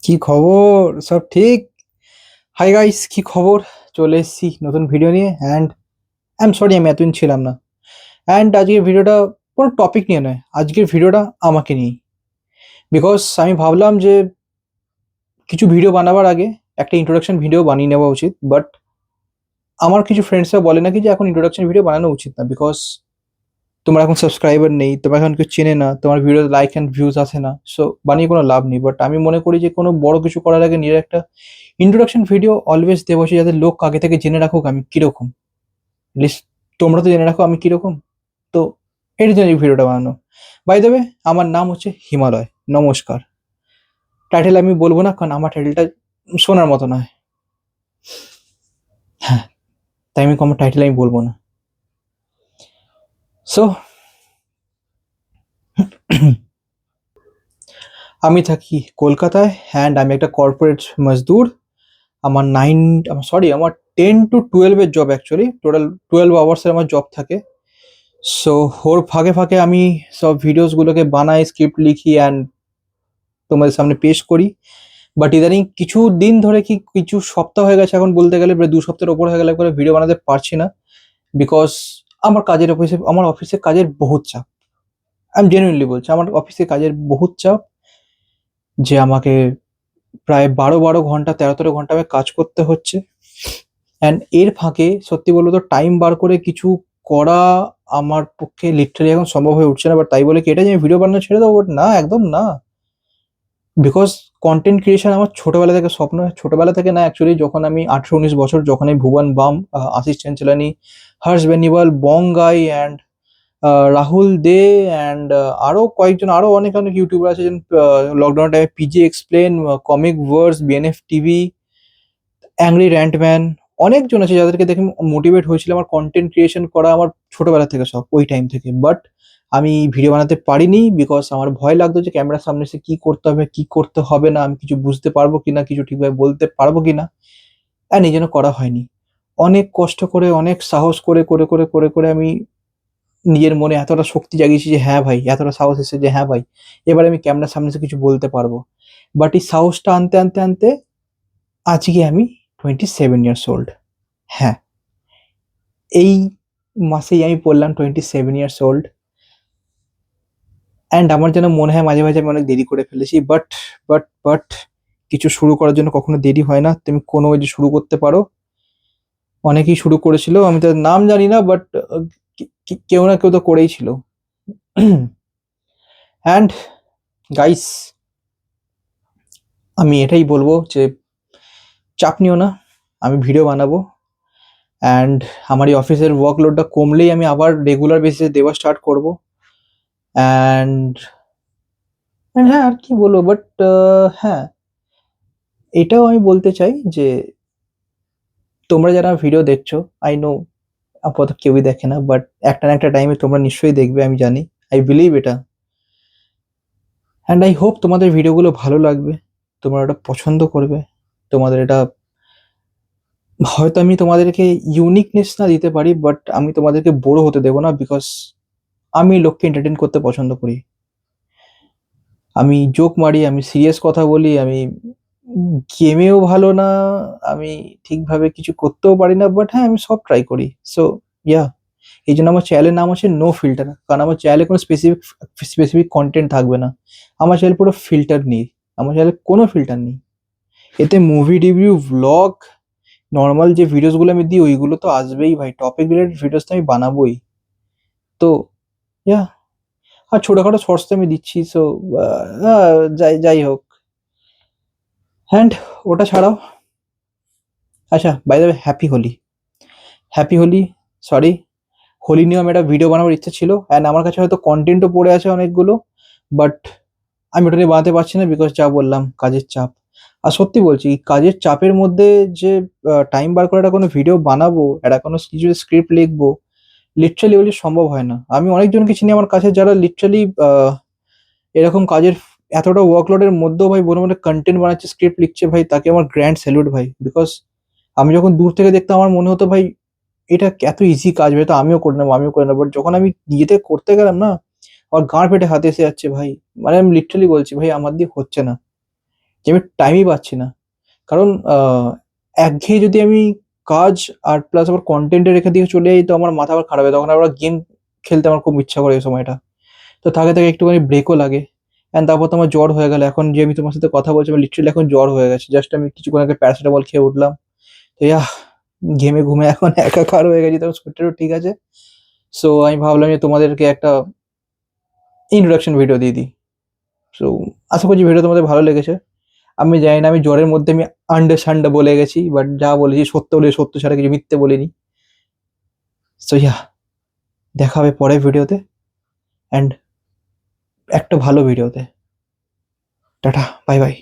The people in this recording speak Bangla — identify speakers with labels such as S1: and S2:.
S1: কি খবর? সব ঠিক? হাই গাইস, কি খবর? চলে এসেছি নতুন ভিডিও নিয়ে। আই এম সরি আমি এতদিন ছিলাম না। আজকের ভিডিওটা কোনো টপিক নিয়ে নয়, আজকের ভিডিওটা আমাকে নিয়েই। বিকজ আমি ভাবলাম যে কিছু ভিডিও বানাবার আগে একটা ইন্ট্রোডাকশন ভিডিও বানিয়ে নেওয়া উচিত। বাট আমার কিছু ফ্রেন্ডসরা বলে নাকি যে এখন ইন্ট্রোডাকশন ভিডিও বানানো উচিত না, বিকজ তোমার এখন সাবস্ক্রাইবার নেই, তোমার এখন কেউ চেনে না, তোমার ভিডিও লাইক অ্যান্ড ভিউজ আসে না, সো বানিয়ে কোনো লাভ নেই। বাট আমি মনে করি যে কোনো বড় কিছু করার আগে নিজের একটা ইন্ট্রোডাকশন ভিডিও অলওয়েজ দেওয়া উচিত, যাতে লোক আগে থেকে জেনে রাখুক আমি কিরকম। লিস্ট তোমরা তো জেনে রাখো আমি কিরকম। তো এর জন্য এই ভিডিওটা বানানো। বাই দ্য ওয়ে, আমার নাম হচ্ছে হিমালয়। নমস্কার। টাইটেল আমি বলবো না, কারণ আমার টাইটেলটা শোনার মতো নয়। হ্যাঁ, তাই আমি আমার টাইটেল আমি বলবো না। সো আমি থাকি কলকাতায়, আমি একটা কর্পোরেট মজদুর। আমার আমার 10 to 12 জব, অ্যাকচুয়ালি টোটাল 12 আওয়ার্সের আমার জব থাকে। সো ওর ফাঁকে ফাঁকে আমি সব ভিডিওসগুলোকে বানাই, স্ক্রিপ্ট লিখি অ্যান্ড তোমাদের সামনে পেশ করি। বাট ইদানিং কিছু দিন ধরে, কি কিছু সপ্তাহ হয়ে গেছে এখন বলতে গেলে, প্রায় 2 সপ্তাহের ওপর হয়ে গেলে করে ভিডিও বানাতে পারছি না। বিকজ আমার অফিসে কাজের বহুত চাপ। আমি জেনুইনলি বলছি, আমার অফিসে কাজের বহুত চাপ, যে আমাকে প্রায় 12 ঘন্টা 13 ঘন্টা আমি কাজ করতে হচ্ছে। অ্যান্ড এর ফাঁকে সত্যি বলবো তো টাইম বার করে কিছু করা আমার পক্ষে লিটারালি এখন সম্ভব হয়ে উঠছে না। বাট তাই বলে কি এটা যে আমি ভিডিও বানানো ছেড়ে দেবো? But না, একদম না। বিকজ কন্টেন্ট ক্রিয়েশন আমার ছোটবেলা থেকে স্বপ্ন। ছোটবেলা থেকে না, অ্যাকচুয়ালি যখন আমি 18-19 বছর, যখন আমি ভুবন বাম, আশিস চেঞ্চলানি, হর্ষ বেনিওয়াল, বঙ্গাই অ্যান্ড রাহুল দে অ্যান্ড আরো কয়েকজন, আরো অনেক অনেক ইউটিউবার আছে, যেমন লকডাউন টাইমে PJ Explained, Comicverse, BNF TV, Angry Rantman, অনেকজন আছে যাদেরকে দেখে মোটিভেট হয়েছিল আমার কন্টেন্ট ক্রিয়েশন করা, আমার ছোটবেলা থেকে সব ওই টাইম থেকে। বাট আমি ভিডিও বানাতে পারিনি, বিকজ আমার ভয় লাগতো যে ক্যামেরার সামনে এসে কি করতে হবে কি করতে হবে না, আমি কিছু বুঝতে পারবো কিনা, কিছু ঠিকভাবে বলতে পারবো কিনা। অ্যান্ড এই জন্য করা হয়নি। অনেক কষ্ট করে, অনেক সাহস করে করে করে করে করে আমি নিজের মনে এতটা শক্তি জাগিয়েছি যে হ্যাঁ ভাই, এতটা সাহস এসেছে যে হ্যাঁ ভাই, এবার আমি ক্যামেরার সামনে এসে কিছু বলতে পারবো। বাট এই সাহসটা আনতে আনতে আনতে আজকে আমি 27 ইয়ার্স ওল্ড। হ্যাঁ, এই মাসেই আমি পড়লাম 27 ইয়ার্স ওল্ড। অ্যান্ড আমার যেন মনে হয় মাঝে মাঝে আমি অনেক দেরি করে ফেলেছি। বাট কিছু শুরু করার জন্য কখনো দেরি হয় না। তুমি কোনো ওই যে শুরু করতে পারো। অনেকেই শুরু করেছিল, আমি তাদের নাম জানি না, বাট কেউ না কেউ তো করেই ছিল। অ্যান্ড গাইস, আমি এটাই বলবো যে চাপ নিও না, আমি ভিডিও বানাবো। অ্যান্ড আমার এই অফিসের ওয়ার্কলোডটা কমলেই আমি আবার রেগুলার বেসিসে দেওয়া স্টার্ট করবো। অ্যান্ড হ্যাঁ, আর কি বলবো, বাট হ্যাঁ, এটাও আমি বলতে চাই যে তোমরা যারা ভিডিও দেখছো, আই নো আপাতত কেউই দেখে না, বাট একটা না একটা টাইমে তোমরা নিশ্চয়ই দেখবে, আমি জানি, আই বিলিভ এটা। অ্যান্ড আই হোপ তোমাদের ভিডিওগুলো ভালো লাগবে, তোমরা ওটা পছন্দ করবে। তোমাদের এটা, হয়তো আমি তোমাদেরকে ইউনিকনেস না দিতে পারি, বাট আমি তোমাদেরকে বোরও হতে দেবো না, বিকজ আমি লোককে এন্টারটেন করতে পছন্দ করি। আমি জোক মারি, আমি সিরিয়াস কথা বলি, আমি গেমেও ভালো না, আমি ঠিকভাবে কিছু করতেও পারি না, বাট হ্যাঁ আমি সব ট্রাই করি। সো ইয়া, এই জন্য আমার চ্যানেলের নাম আছে নো ফিল্টার, কারণ আমার চ্যানেলে কোনো স্পেসিফিক কন্টেন্ট থাকবে না। আমার চ্যানেল পুরো ফিল্টার নেই, আমার চ্যানেলে কোনো ফিল্টার নেই। এতে মুভি রিভিউ, ভ্লগ, নর্মাল যে ভিডিওসগুলো আমি দিই ওইগুলো তো আসবেই ভাই, টপিক রিলেটেড ভিডিওস তো আমি বানাবোই। তো ইয়া, আর ছোটখাটো শর্টস তো আমি দিচ্ছি। সো যাই যাই হোক। অ্যান্ড ওটা ছাড়াও, আচ্ছা by the way, happy Holi. Happy Holi. Sorry, Holi নিয়ে আমি একটা ভিডিও বানাবার ইচ্ছা ছিল, অ্যান্ড আমার কাছে হয়তো কন্টেন্টও পড়ে আছে অনেকগুলো, বাট আমি ওটা নিয়ে বানাতে পারছি না, বিকজ যা বললাম কাজের চাপ। আর সত্যি বলছি, এই কাজের চাপের মধ্যে যে টাইম বার করে একটা কোনো ভিডিও বানাবো, একটা কোনো কিছু স্ক্রিপ্ট লিখবো, লিটারালি বলি সম্ভব হয় না। আমি অনেকজনকে চিনি আমার কাছে যারা লিটারালি এরকম কাজের এতটা ওয়ার্কলোডের মধ্যেও ভাই মনে মনে কন্টেন্ট বানাচ্ছে, স্ক্রিপ্ট লিখছে, ভাই তাকে আমার গ্র্যান্ড স্যালুট ভাই। বিকজ আমি যখন দূর থেকে দেখতাম আমার মনে হতো ভাই এটা এত ইজি কাজ, হয়তো আমিও করে নেবো আমিও করে নেবো, বাট যখন আমি নিজেতে করতে গেলাম না, আমার গাঁড় পেটে হাতে এসে যাচ্ছে ভাই। মানে আমি লিটারালি বলছি ভাই, আমার দিয়ে হচ্ছে না। যে আমি টাইমই পাচ্ছি না। কারণ একঘেয়ে যদি আমি কাজ আর প্লাস আবার কন্টেন্টের রেখে দিয়ে চলে যাই, তো আমার মাথা আবার খারাপ হয়। তখন আবার গেম খেলতে আমার খুব ইচ্ছা করে এই সময়টা। তো থাকে থাকে একটুখানি ব্রেকও লাগে। অ্যান্ড তারপর তো আমার জ্বর হয়ে গেল। এখন যে আমি তোমার সাথে কথা বলছি, আমার লিটারালি এখন জ্বর হয়ে গেছে। জাস্ট আমি কিছুক্ষণ আগে প্যারাসিটামল খেয়ে উঠলাম। তো ঘেমে ঘুমে এখন একাকার হয়ে গেছি, তখন শরীরটাও ঠিক আছে। সো আমি ভাবলাম যে তোমাদেরকে একটা ইন্ট্রোডাকশন ভিডিও দিয়ে দিই। সো আশা করছি ভিডিও তোমাদের ভালো লেগেছে। আমি জানি না আমি জ্বরের মধ্যে আমি আন্ডারস্ট্যান্ড বলে গেছি, বাট যা বলেছি সত্য বলে সত্য ছাড়া কিছু মিথ্যে বলিনি। সো দেখা হবে পরের ভিডিওতে, অ্যান্ড একটা ভালো ভিডিওতে। Tata, bye bye.